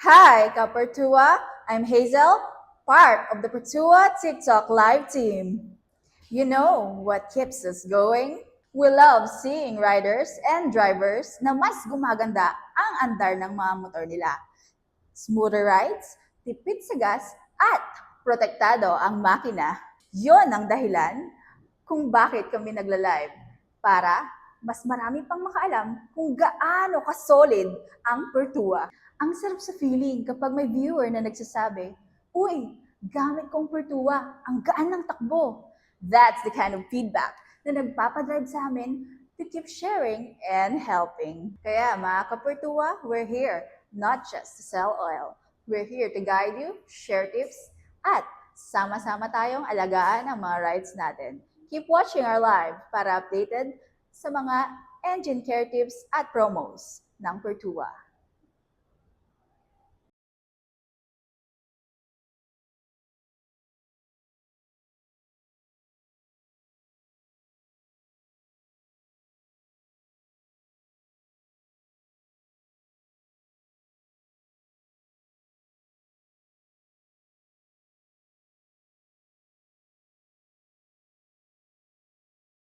Hi, Kapertua. I'm Hazel, part of the Pertua TikTok live team. You know what keeps us going? We love seeing riders and drivers na mas gumaganda ang andar ng mga motor nila. Smoother rides, tipid sa gas, at protektado ang makina. Yon ang dahilan kung bakit kami nagla-live para mas marami pang makaalam kung gaano ka-solid ang Pertua. Ang sarap sa feeling kapag may viewer na nagsasabi, "Uy, gamit kong Pertua, ang gaan ng takbo." That's the kind of feedback na nagpapadrive sa amin to keep sharing and helping. Kaya mga kapertua, we're here not just to sell oil. We're here to guide you, share tips, at sama-sama tayong alagaan ang mga rides natin. Keep watching our live para updated sa mga engine care tips at promos ng Pertua.